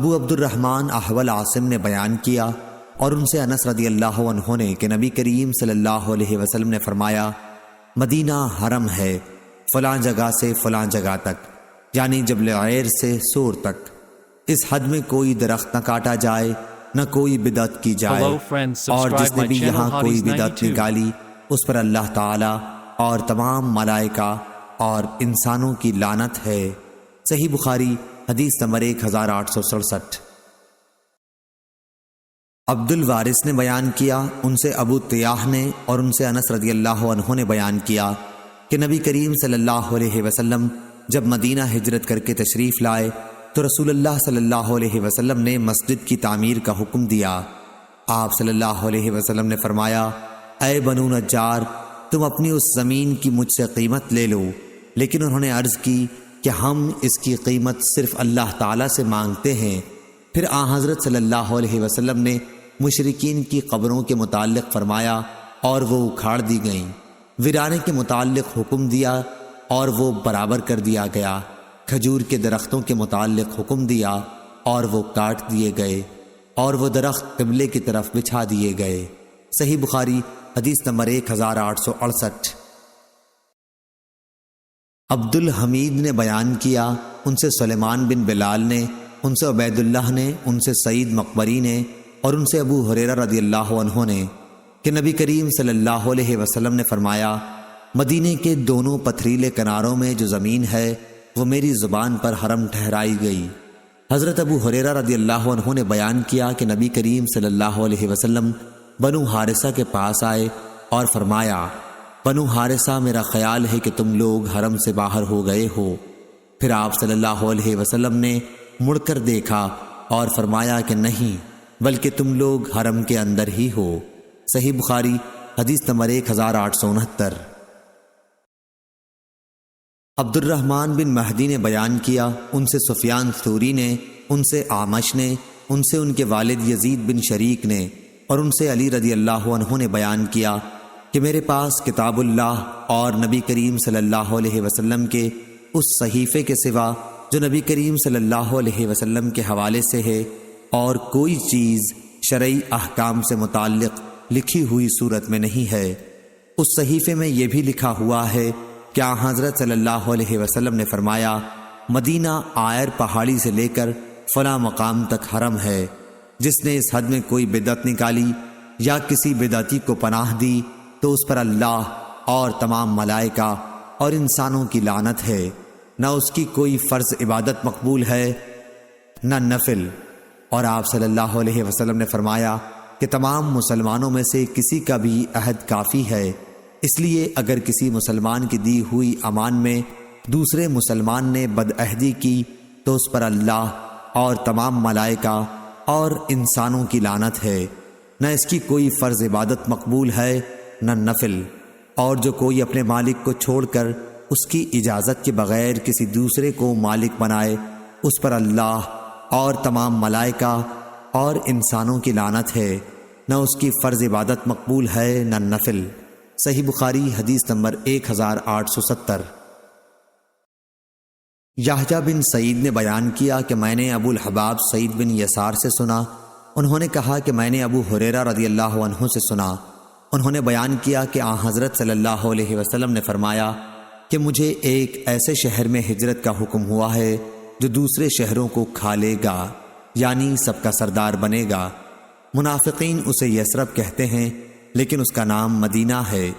ابو عبد الرحمن احول عاصم نے بیان کیا اور ان سے انس رضی اللہ عنہ نے کہ نبی کریم صلی اللہ علیہ وسلم نے فرمایا، مدینہ حرم ہے فلاں جگہ سے فلاں جگہ تک، یعنی جبل عیر سے سور تک، اس حد میں کوئی درخت نہ کاٹا جائے نہ کوئی بدعت کی جائے، اور جس نے بھی یہاں کوئی بدعت نکالی اس پر اللہ تعالی اور تمام ملائکہ اور انسانوں کی لعنت ہے۔ صحیح بخاری حدیث نمبر 1867۔ عبد الوارث نے بیان کیا، ان سے ابو طیاح نے اور ان سے انس رضی اللہ عنہ نے بیان کیا کہ نبی کریم صلی اللہ علیہ وسلم جب مدینہ ہجرت کر کے تشریف لائے تو رسول اللہ صلی اللہ علیہ وسلم نے مسجد کی تعمیر کا حکم دیا۔ آپ صلی اللہ علیہ وسلم نے فرمایا، اے بنو نجار، تم اپنی اس زمین کی مجھ سے قیمت لے لو، لیکن انہوں نے عرض کی کہ ہم اس کی قیمت صرف اللہ تعالیٰ سے مانگتے ہیں۔ پھر حضرت صلی اللہ علیہ وسلم نے مشرکین کی قبروں کے متعلق فرمایا اور وہ اکھاڑ دی گئیں، ویرانے کے متعلق حکم دیا اور وہ برابر کر دیا گیا، کھجور کے درختوں کے متعلق حکم دیا اور وہ کاٹ دیے گئے، اور وہ درخت قبلے کی طرف بچھا دیے گئے۔ صحیح بخاری حدیث نمبر 1868۔ عبد الحمید نے بیان کیا، ان سے سلیمان بن بلال نے، ان سے عبید اللہ نے، ان سے سعید مقبری نے اور ان سے ابو ہریرہ رضی اللہ عنہ نے کہ نبی کریم صلی اللہ علیہ وسلم نے فرمایا، مدینے کے دونوں پتھریلے کناروں میں جو زمین ہے وہ میری زبان پر حرم ٹھہرائی گئی۔ حضرت ابو ہریرہ رضی اللہ عنہ نے بیان کیا کہ نبی کریم صلی اللہ علیہ وسلم بنو حارثہ کے پاس آئے اور فرمایا، بنو حارثہ، میرا خیال ہے کہ تم لوگ حرم سے باہر ہو گئے ہو۔ پھر آپ صلی اللہ علیہ وسلم نے مڑ کر دیکھا اور فرمایا کہ نہیں، بلکہ تم لوگ حرم کے اندر ہی ہو۔ صحیح بخاری حدیث نمبر 1869۔ عبد الرحمن بن مہدی نے بیان کیا، ان سے سفیان ثوری نے، ان سے اعمش نے، ان سے ان کے والد یزید بن شریک نے اور ان سے علی رضی اللہ عنہ نے بیان کیا کہ میرے پاس کتاب اللہ اور نبی کریم صلی اللہ علیہ وسلم کے اس صحیفے کے سوا جو نبی کریم صلی اللہ علیہ وسلم کے حوالے سے ہے اور کوئی چیز شرعی احکام سے متعلق لکھی ہوئی صورت میں نہیں ہے۔ اس صحیفے میں یہ بھی لکھا ہوا ہے کہ حضرت صلی اللہ علیہ وسلم نے فرمایا، مدینہ آئر پہاڑی سے لے کر فلاں مقام تک حرم ہے، جس نے اس حد میں کوئی بدعت نکالی یا کسی بدعتی کو پناہ دی تو اس پر اللہ اور تمام ملائکہ اور انسانوں کی لعنت ہے، نہ اس کی کوئی فرض عبادت مقبول ہے نہ نفل۔ اور آپ صلی اللہ علیہ وسلم نے فرمایا کہ تمام مسلمانوں میں سے کسی کا بھی عہد کافی ہے، اس لیے اگر کسی مسلمان کی دی ہوئی امان میں دوسرے مسلمان نے بدعہدی کی تو اس پر اللہ اور تمام ملائکہ اور انسانوں کی لعنت ہے، نہ اس کی کوئی فرض عبادت مقبول ہے نہ نفل۔ اور جو کوئی اپنے مالک کو چھوڑ کر اس کی اجازت کے بغیر کسی دوسرے کو مالک بنائے، اس پر اللہ اور تمام ملائکہ اور انسانوں کی لعنت ہے، نہ اس کی فرض عبادت مقبول ہے نہ نفل۔ صحیح بخاری حدیث نمبر 1870۔ یحییٰ بن سعید نے بیان کیا کہ میں نے ابو الحباب سعید بن یسار سے سنا، انہوں نے کہا کہ میں نے ابو ہریرہ رضی اللہ عنہ سے سنا، انہوں نے بیان کیا کہ حضرت صلی اللہ علیہ وسلم نے فرمایا کہ مجھے ایک ایسے شہر میں ہجرت کا حکم ہوا ہے جو دوسرے شہروں کو کھا لے گا، یعنی سب کا سردار بنے گا۔ منافقین اسے یثرب کہتے ہیں لیکن اس کا نام مدینہ ہے۔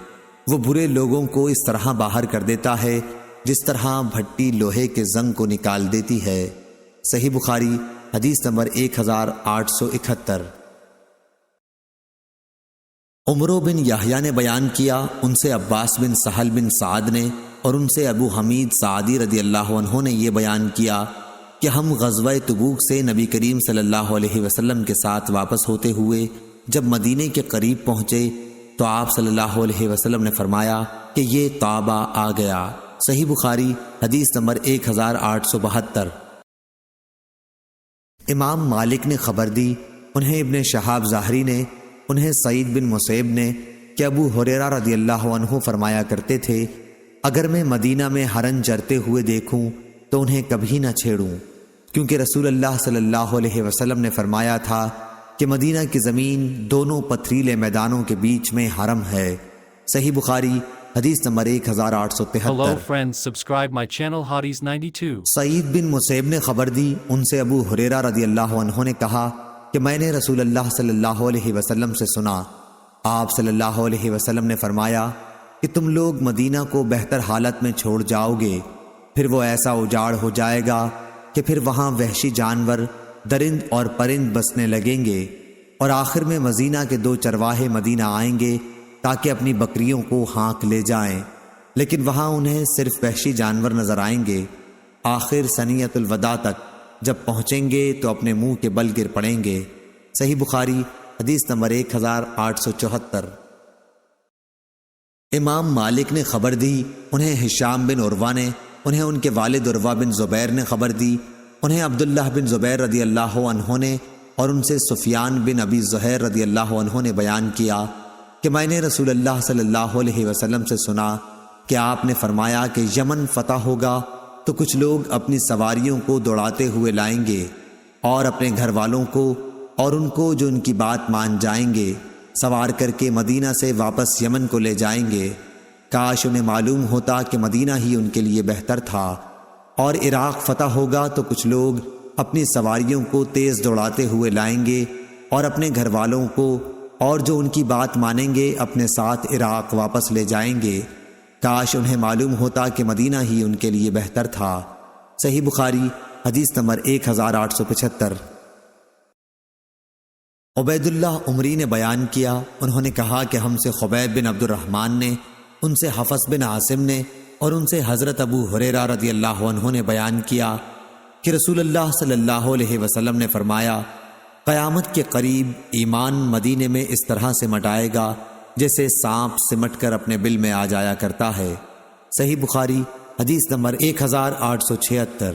وہ برے لوگوں کو اس طرح باہر کر دیتا ہے جس طرح بھٹی لوہے کے زنگ کو نکال دیتی ہے۔ صحیح بخاری حدیث نمبر 1871۔ عمرو بن یحییٰ نے بیان کیا، ان سے عباس بن سہل بن سعد نے اور ان سے ابو حمید سعدی رضی اللہ عنہ نے یہ بیان کیا کہ ہم غزوہ تبوک سے نبی کریم صلی اللہ علیہ وسلم کے ساتھ واپس ہوتے ہوئے جب مدینے کے قریب پہنچے تو آپ صلی اللہ علیہ وسلم نے فرمایا کہ یہ طابہ آ گیا۔ صحیح بخاری حدیث نمبر 1872۔ امام مالک نے خبر دی، انہیں ابن شہاب ظاہری نے، انہیں سعید بن مسیب نے کہ ابو ہریرہ رضی اللہ عنہ فرمایا کرتے تھے، اگر میں مدینہ میں ہرن چرتے ہوئے دیکھوں تو انہیں کبھی نہ چھیڑوں۔ کیونکہ رسول اللہ صلی اللہ علیہ وسلم نے فرمایا تھا کہ مدینہ کی زمین دونوں پتھریلے میدانوں کے بیچ میں حرم ہے۔ صحیح بخاری حدیث number 1873۔ Hello friends, subscribe my channel Hotties 92۔ سعید بن مسیب نے خبر دی، ان سے ابو ہریرہ رضی اللہ عنہ نے کہا کہ میں نے رسول اللہ صلی اللہ علیہ وسلم سے سنا، آپ صلی اللہ علیہ وسلم نے فرمایا کہ تم لوگ مدینہ کو بہتر حالت میں چھوڑ جاؤ گے، پھر وہ ایسا اجاڑ ہو جائے گا کہ پھر وہاں وحشی جانور، درند اور پرند بسنے لگیں گے، اور آخر میں مدینہ کے 2 چرواہے مدینہ آئیں گے تاکہ اپنی بکریوں کو ہانک لے جائیں، لیکن وہاں انہیں صرف وحشی جانور نظر آئیں گے۔ آخر سنیت الوداع تک جب پہنچیں گے تو اپنے منہ کے بل گر پڑیں گے۔ صحیح بخاری حدیث نمبر 1874۔ امام مالک نے خبر دی، انہیں ہشام بن عروہ نے، انہیں ان کے والد عروہ بن زبیر نے خبر دی، انہیں عبداللہ بن زبیر رضی اللہ عنہ نے، اور ان سے سفیان بن ابی زہیر رضی اللہ عنہ نے بیان کیا کہ میں نے رسول اللہ صلی اللہ علیہ وسلم سے سنا کہ آپ نے فرمایا کہ یمن فتح ہوگا تو کچھ لوگ اپنی سواریوں کو دوڑاتے ہوئے لائیں گے اور اپنے گھر والوں کو اور ان کو جو ان کی بات مان جائیں گے سوار کر کے مدینہ سے واپس یمن کو لے جائیں گے۔ کاش انہیں معلوم ہوتا کہ مدینہ ہی ان کے لیے بہتر تھا۔ اور عراق فتح ہوگا تو کچھ لوگ اپنی سواریوں کو تیز دوڑاتے ہوئے لائیں گے اور اپنے گھر والوں کو اور جو ان کی بات مانیں گے اپنے ساتھ عراق واپس لے جائیں گے۔ کاش انہیں معلوم ہوتا کہ مدینہ ہی ان کے لیے بہتر تھا۔ صحیح بخاری حدیث نمبر 1875۔ عبید اللہ عمری نے بیان کیا، انہوں نے کہا کہ ہم سے خبیب بن عبد الرحمن نے، ان سے حفص بن عاصم نے اور ان سے حضرت ابو ہریرہ رضی اللہ عنہ نے بیان کیا کہ رسول اللہ صلی اللہ علیہ وسلم نے فرمایا، قیامت کے قریب ایمان مدینے میں اس طرح سے مٹائے گا جیسے سانپ سمٹ کر اپنے بل میں آ جایا کرتا ہے۔ صحیح بخاری حدیث نمبر 1876۔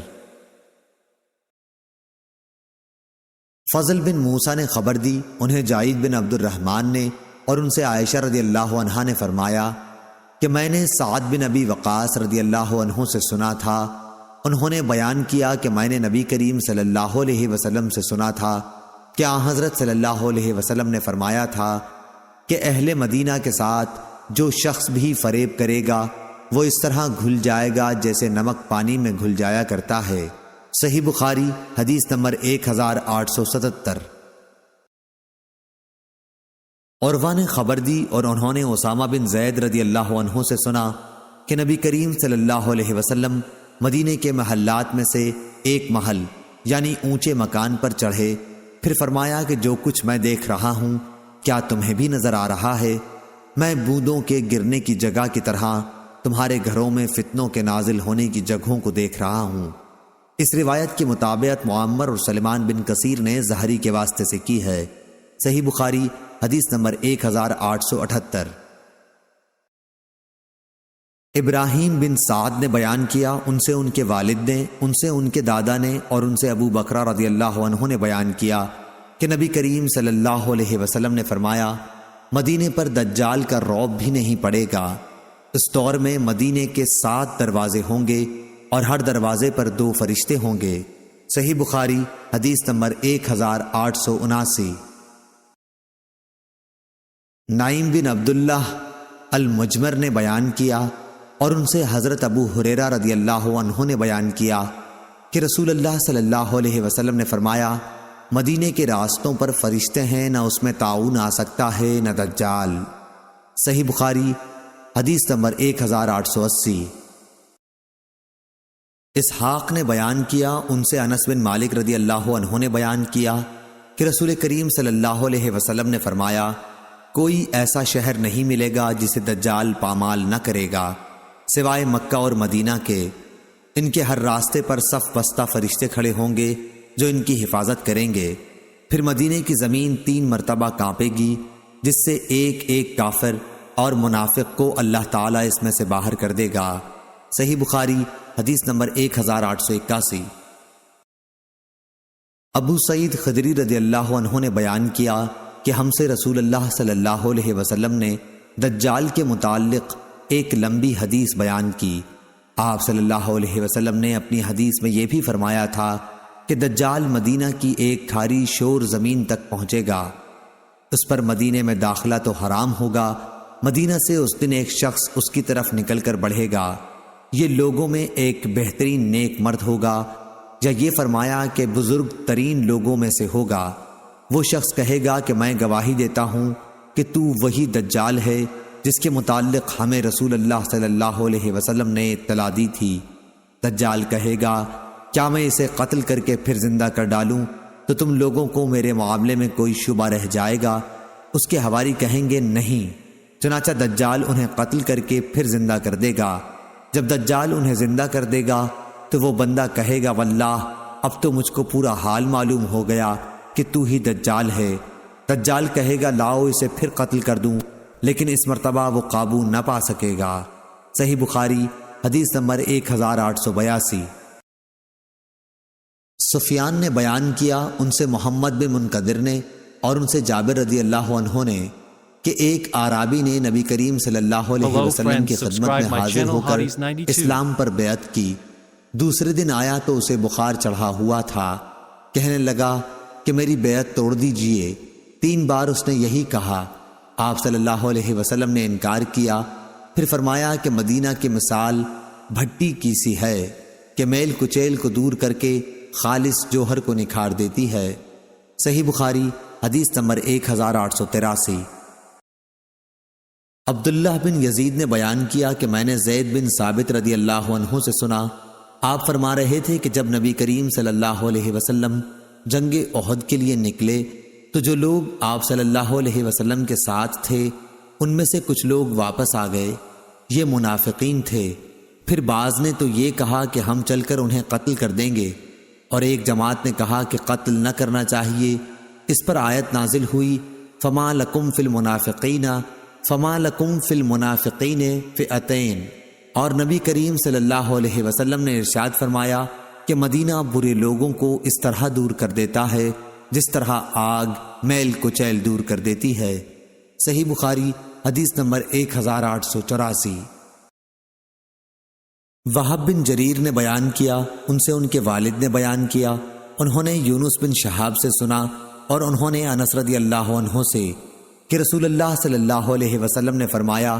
فضل بن موسیٰ نے خبر دی، انہیں جعید بن عبد الرحمن نے اور ان سے عائشہ رضی اللہ عنہا نے فرمایا کہ میں نے سعد بن ابی وقاص رضی اللہ عنہ سے سنا تھا، انہوں نے بیان کیا کہ میں نے نبی کریم صلی اللہ علیہ وسلم سے سنا تھا کہ آن حضرت صلی اللہ علیہ وسلم نے فرمایا تھا کہ اہل مدینہ کے ساتھ جو شخص بھی فریب کرے گا وہ اس طرح گھل جائے گا جیسے نمک پانی میں گھل جایا کرتا ہے۔ صحیح بخاری حدیث نمبر 1877۔ عروہ نے خبر دی اور انہوں نے اسامہ بن زید رضی اللہ عنہ سے سنا کہ نبی کریم صلی اللہ علیہ وسلم مدینے کے محلات میں سے ایک محل یعنی اونچے مکان پر چڑھے، پھر فرمایا کہ جو کچھ میں دیکھ رہا ہوں کیا تمہیں بھی نظر آ رہا ہے؟ میں بوندوں کے گرنے کی جگہ کی طرح تمہارے گھروں میں فتنوں کے نازل ہونے کی جگہوں کو دیکھ رہا ہوں۔ اس روایت کی مطابقت معمر اور سلمان بن کثیر نے زہری کے واسطے سے کی ہے۔ صحیح بخاری حدیث نمبر 1878۔ ابراہیم بن سعد نے بیان کیا، ان سے ان کے والد نے، ان سے ان کے دادا نے اور ان سے ابو بکرہ رضی اللہ عنہ نے بیان کیا کہ نبی کریم صلی اللہ علیہ وسلم نے فرمایا، مدینے پر دجال کا رعب بھی نہیں پڑے گا۔ اس دور میں مدینے کے 7 دروازے ہوں گے اور ہر دروازے پر 2 فرشتے ہوں گے۔ صحیح بخاری حدیث نمبر 1879۔ نعیم بن عبداللہ المجمر نے بیان کیا اور ان سے حضرت ابو ہریرہ رضی اللہ عنہ نے بیان کیا کہ رسول اللہ صلی اللہ علیہ وسلم نے فرمایا، مدینے کے راستوں پر فرشتے ہیں، نہ اس میں طاعون آ سکتا ہے نہ دجال۔ صحیح بخاری حدیث نمبر 1880۔ اسحاق نے بیان کیا، ان سے انس بن مالک رضی اللہ عنہ نے بیان کیا کہ رسول کریم صلی اللہ علیہ وسلم نے فرمایا، کوئی ایسا شہر نہیں ملے گا جسے دجال پامال نہ کرے گا سوائے مکہ اور مدینہ کے۔ ان کے ہر راستے پر صف بستہ فرشتے کھڑے ہوں گے جو ان کی حفاظت کریں گے۔ پھر مدینے کی زمین 3 مرتبہ کانپے گی، جس سے ایک ایک کافر اور منافق کو اللہ تعالیٰ اس میں سے باہر کر دے گا۔ صحیح بخاری حدیث نمبر 1881۔ ابو سعید خدری رضی اللہ عنہ نے بیان کیا کہ ہم سے رسول اللہ صلی اللہ علیہ وسلم نے دجال کے متعلق ایک لمبی حدیث بیان کی۔ آپ صلی اللہ علیہ وسلم نے اپنی حدیث میں یہ بھی فرمایا تھا کہ دجال مدینہ کی ایک کھاری شور زمین تک پہنچے گا، اس پر مدینے میں داخلہ تو حرام ہوگا، مدینہ سے اس دن ایک شخص اس کی طرف نکل کر بڑھے گا، یہ لوگوں میں ایک بہترین نیک مرد ہوگا، یا یہ فرمایا کہ بزرگ ترین لوگوں میں سے ہوگا۔ وہ شخص کہے گا کہ میں گواہی دیتا ہوں کہ تو وہی دجال ہے جس کے متعلق ہمیں رسول اللہ صلی اللہ علیہ وسلم نے اطلاع دی تھی۔ دجال کہے گا کیا میں اسے قتل کر کے پھر زندہ کر ڈالوں تو تم لوگوں کو میرے معاملے میں کوئی شبہ رہ جائے گا؟ اس کے حواری کہیں گے نہیں، چنانچہ دجال انہیں قتل کر کے پھر زندہ کر دے گا۔ جب دجال انہیں زندہ کر دے گا تو وہ بندہ کہے گا واللہ اب تو مجھ کو پورا حال معلوم ہو گیا کہ تو ہی دجال ہے۔ دجال کہے گا لاؤ اسے پھر قتل کر دوں، لیکن اس مرتبہ وہ قابو نہ پا سکے گا۔ صحیح بخاری حدیث نمبر 1882۔ سفیان نے بیان کیا ان سے محمد بن منقدر نے اور ان سے جابر رضی اللہ عنہ نے کہ ایک اعرابی نے نبی کریم صلی اللہ علیہ Hello وسلم کی friends, خدمت subscribe میں my حاضر channel ہو کر Hotties 92 اسلام پر بیعت کی۔ دوسرے دن آیا تو اسے بخار چڑھا ہوا تھا، کہنے لگا کہ میری بیعت توڑ دیجئے۔ 3 بار اس نے یہی کہا، آپ صلی اللہ علیہ وسلم نے انکار کیا، پھر فرمایا کہ مدینہ کی مثال بھٹی کی سی ہے کہ میل کچیل کو دور کر کے خالص جوہر کو نکھار دیتی ہے۔ صحیح بخاری حدیث نمبر 1883۔ عبداللہ بن یزید نے بیان کیا کہ میں نے زید بن ثابت رضی اللہ عنہ سے سنا، آپ فرما رہے تھے کہ جب نبی کریم صلی اللہ علیہ وسلم جنگ احد کے لیے نکلے تو جو لوگ آپ صلی اللہ علیہ وسلم کے ساتھ تھے ان میں سے کچھ لوگ واپس آ گئے، یہ منافقین تھے۔ پھر بعض نے تو یہ کہا کہ ہم چل کر انہیں قتل کر دیں گے، اور ایک جماعت نے کہا کہ قتل نہ کرنا چاہیے۔ اس پر آیت نازل ہوئی فما لکم فی المنافقین فئتین، اور نبی کریم صلی اللہ علیہ وسلم نے ارشاد فرمایا کہ مدینہ برے لوگوں کو اس طرح دور کر دیتا ہے جس طرح آگ میل کچیل دور کر دیتی ہے۔ صحیح بخاری حدیث نمبر 1884۔ وہب بن جریر نے بیان کیا ان سے ان کے والد نے بیان کیا، انہوں نے یونس بن شہاب سے سنا اور انہوں نے انس رضی اللہ عنہ سے کہ رسول اللہ صلی اللہ علیہ وسلم نے فرمایا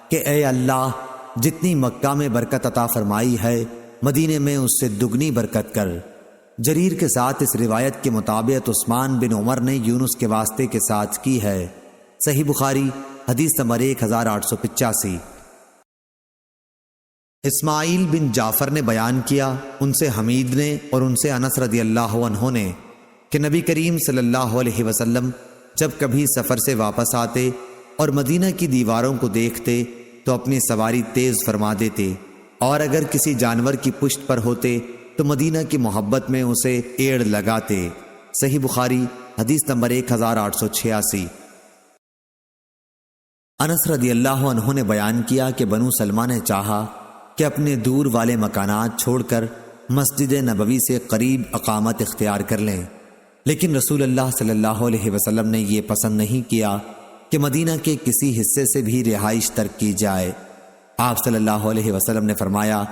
کہ اے اللہ جتنی مکہ میں برکت عطا فرمائی ہے مدینے میں اس سے دگنی برکت کر۔ جریر کے ساتھ اس روایت کے مطابق عثمان بن عمر نے یونس کے واسطے کے ساتھ کی ہے۔ صحیح بخاری حدیث نمبر 1885۔ اسماعیل بن جعفر نے بیان کیا ان سے حمید نے اور ان سے انس رضی اللہ عنہ نے کہ نبی کریم صلی اللہ علیہ وسلم جب کبھی سفر سے واپس آتے اور مدینہ کی دیواروں کو دیکھتے تو اپنی سواری تیز فرما دیتے، اور اگر کسی جانور کی پشت پر ہوتے تو مدینہ کی محبت میں اسے ایڑ لگاتے۔ صحیح بخاری حدیث نمبر 1886۔ انس رضی اللہ عنہ نے بیان کیا کہ بنو سلمہ نے چاہا کہ اپنے دور والے مکانات چھوڑ کر مسجد نبوی سے قریب اقامت اختیار کر لیں، لیکن رسول اللہ صلی اللہ علیہ وسلم نے یہ پسند نہیں کیا کہ مدینہ کے کسی حصے سے بھی رہائش ترک کی جائے۔ آپ صلی اللہ علیہ وسلم نے فرمایا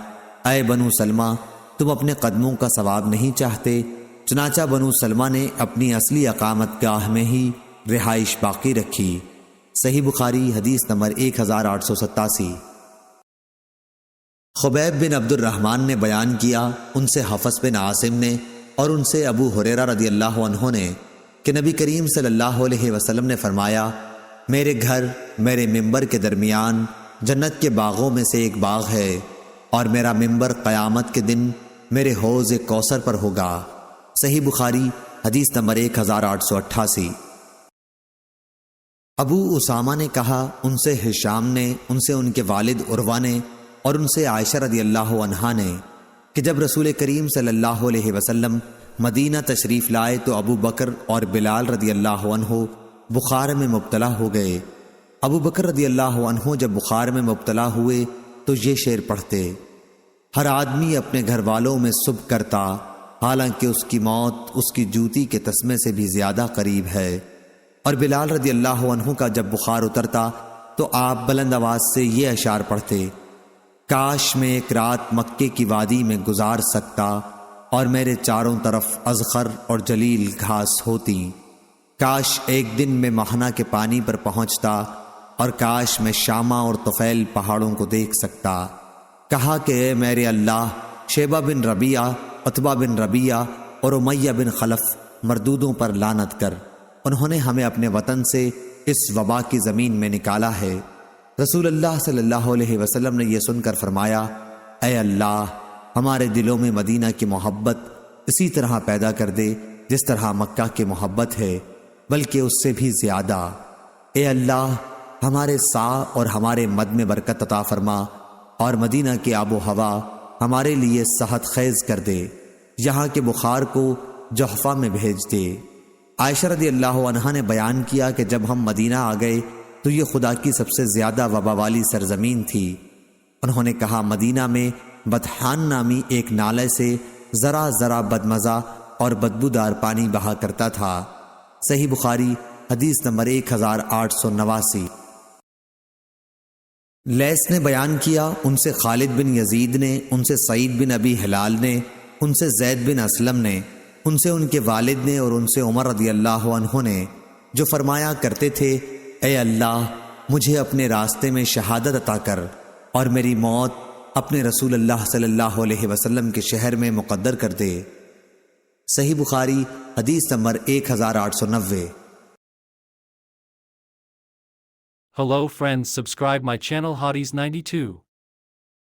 اے بنو سلمہ تم اپنے قدموں کا ثواب نہیں چاہتے؟ چنانچہ بنو سلمہ نے اپنی اصلی اقامت گاہ میں ہی رہائش باقی رکھی۔ صحیح بخاری حدیث نمبر 1887۔ خبیب بن عبد الرحمن نے بیان کیا ان سے حفص بن عاصم نے اور ان سے ابو ہریرہ رضی اللہ عنہ نے کہ نبی کریم صلی اللہ علیہ وسلم نے فرمایا میرے گھر میرے ممبر کے درمیان جنت کے باغوں میں سے ایک باغ ہے، اور میرا ممبر قیامت کے دن میرے حوض کوثر پر ہوگا۔ صحیح بخاری حدیث نمبر 1888۔ ابو اسامہ نے کہا ان سے ہشام نے ان سے ان کے والد عروہ نے اور ان سے عائشہ رضی اللہ عنہا نے کہ جب رسول کریم صلی اللہ علیہ وسلم مدینہ تشریف لائے تو ابو بکر اور بلال رضی اللہ عنہ بخار میں مبتلا ہو گئے۔ ابو بکر رضی اللہ عنہ جب بخار میں مبتلا ہوئے تو یہ شعر پڑھتے، ہر آدمی اپنے گھر والوں میں صبح کرتا، حالانکہ اس کی موت اس کی جوتی کے تسمے سے بھی زیادہ قریب ہے۔ اور بلال رضی اللہ عنہ کا جب بخار اترتا تو آپ بلند آواز سے یہ اشعار پڑھتے، کاش میں ایک رات مکے کی وادی میں گزار سکتا اور میرے چاروں طرف ازخر اور جلیل گھاس ہوتی۔ کاش ایک دن میں مہنا کے پانی پر پہنچتا، اور کاش میں شامہ اور طفیل پہاڑوں کو دیکھ سکتا۔ کہا کہ اے میرے اللہ، شیبہ بن ربیعہ، عتبہ بن ربیعہ اور امیہ بن خلف مردودوں پر لعنت کر، انہوں نے ہمیں اپنے وطن سے اس وبا کی زمین میں نکالا ہے۔ رسول اللہ صلی اللہ علیہ وسلم نے یہ سن کر فرمایا، اے اللہ، ہمارے دلوں میں مدینہ کی محبت اسی طرح پیدا کر دے جس طرح مکہ کی محبت ہے، بلکہ اس سے بھی زیادہ۔ اے اللہ، ہمارے سا اور ہمارے مد میں برکت عطا فرما، اور مدینہ کی آب و ہوا ہمارے لیے صحت خیز کر دے، یہاں کے بخار کو جحفہ میں بھیج دے۔ عائشہ رضی اللہ عنہا نے بیان کیا کہ جب ہم مدینہ آ گئے تو یہ خدا کی سب سے زیادہ وبا والی سرزمین تھی۔ انہوں نے کہا، مدینہ میں بطحان نامی ایک نالے سے ذرا ذرا بدمزہ اور بدبودار پانی بہا کرتا تھا۔ صحیح بخاری حدیث نمبر 1889۔ لیث نے بیان کیا، ان سے خالد بن یزید نے، ان سے سعید بن ابی ہلال نے، ان سے زید بن اسلم نے، ان سے ان کے والد نے، اور ان سے عمر رضی اللہ عنہ نے، جو فرمایا کرتے تھے، اے اللہ، مجھے اپنے راستے میں شہادت عطا کر، اور میری موت اپنے رسول اللہ صلی اللہ علیہ وسلم کے شہر میں مقدر کر دے۔ صحیح بخاری حدیث number 1890۔ Hello friends, subscribe my channel Hotties92.